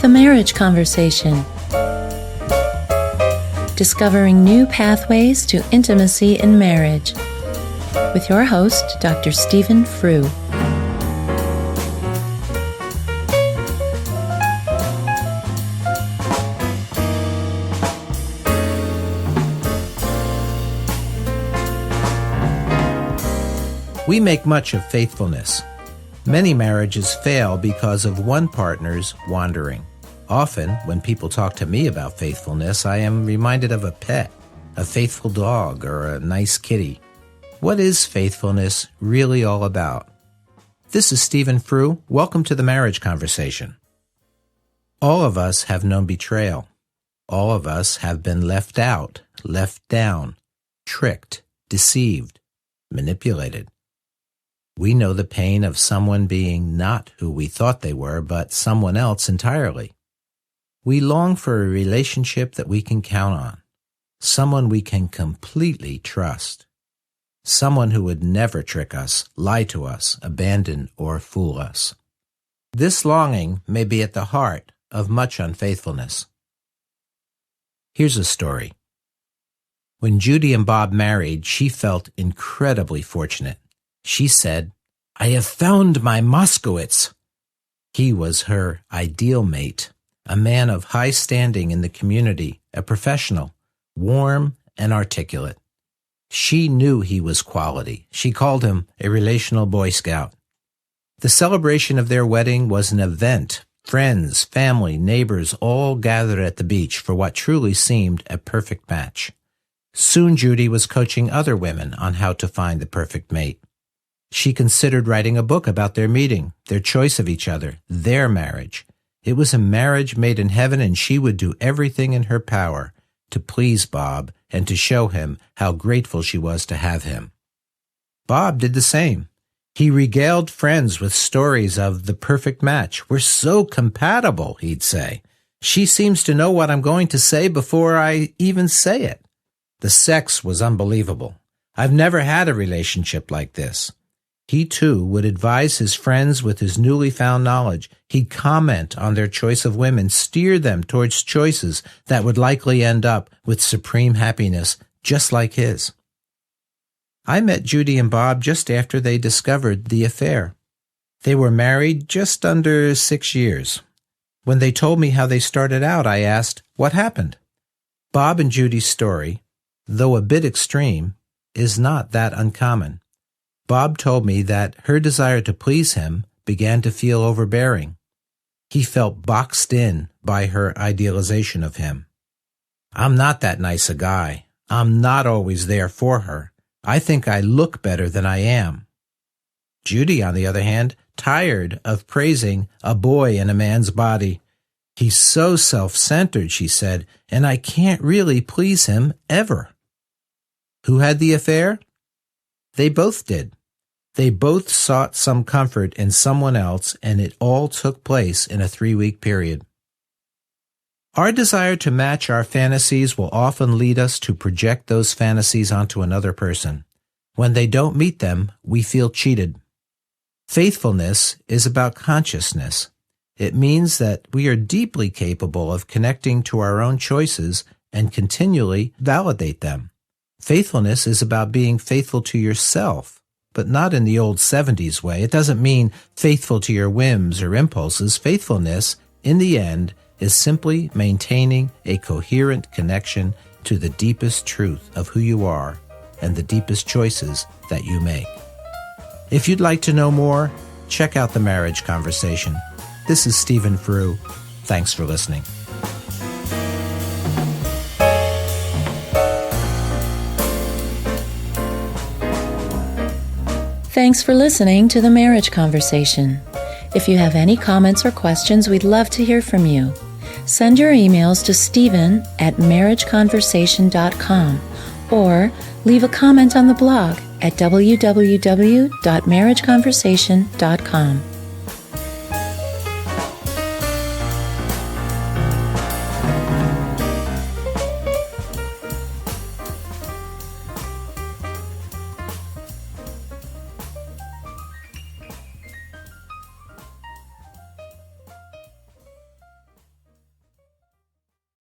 The Marriage Conversation. Discovering new pathways to intimacy in marriage. With your host, Dr. Stephen Frew. We make much of faithfulness. Many marriages fail because of one partner's wandering. Often, when people talk to me about faithfulness, I am reminded of a pet, a faithful dog, or a nice kitty. What is faithfulness really all about? This is Stephen Frew. Welcome to the Marriage Conversation. All of us have known betrayal. All of us have been left out, left down, tricked, deceived, manipulated. We know the pain of someone being not who we thought they were, but someone else entirely. We long for a relationship that we can count on, someone we can completely trust, someone who would never trick us, lie to us, abandon, or fool us. This longing may be at the heart of much unfaithfulness. Here's a story. When Judy and Bob married, she felt incredibly fortunate. She said, "I have found my Moskowitz." He was her ideal mate, a man of high standing in the community, a professional, warm and articulate. She knew he was quality. She called him a relational Boy Scout. The celebration of their wedding was an event. Friends, family, neighbors all gathered at the beach for what truly seemed a perfect match. Soon Judy was coaching other women on how to find the perfect mate. She considered writing a book about their meeting, their choice of each other, their marriage. It was a marriage made in heaven, and she would do everything in her power to please Bob and to show him how grateful she was to have him. Bob did the same. He regaled friends with stories of the perfect match. "We're so compatible," he'd say. "She seems to know what I'm going to say before I even say it. The sex was unbelievable. I've never had a relationship like this." He, too, would advise his friends with his newly found knowledge. He'd comment on their choice of women, steer them towards choices that would likely end up with supreme happiness, just like his. I met Judy and Bob just after they discovered the affair. They were married just under 6 years. When they told me how they started out, I asked, "What happened?" Bob and Judy's story, though a bit extreme, is not that uncommon. Bob told me that her desire to please him began to feel overbearing. He felt boxed in by her idealization of him. "I'm not that nice a guy. I'm not always there for her. I think I look better than I am." Judy, on the other hand, tired of praising a boy in a man's body. "He's so self-centered," she said, "and I can't really please him ever." Who had the affair? They both did. They both sought some comfort in someone else, and it all took place in a 3-week period. Our desire to match our fantasies will often lead us to project those fantasies onto another person. When they don't meet them, we feel cheated. Faithfulness is about consciousness. It means that we are deeply capable of connecting to our own choices and continually validate them. Faithfulness is about being faithful to yourself, but not in the old 70s way. It doesn't mean faithful to your whims or impulses. Faithfulness, in the end, is simply maintaining a coherent connection to the deepest truth of who you are and the deepest choices that you make. If you'd like to know more, check out The Marriage Conversation. This is Stephen Frew. Thanks for listening. Thanks for listening to The Marriage Conversation. If you have any comments or questions, we'd love to hear from you. Send your emails to stephen@marriageconversation.com or leave a comment on the blog at www.marriageconversation.com.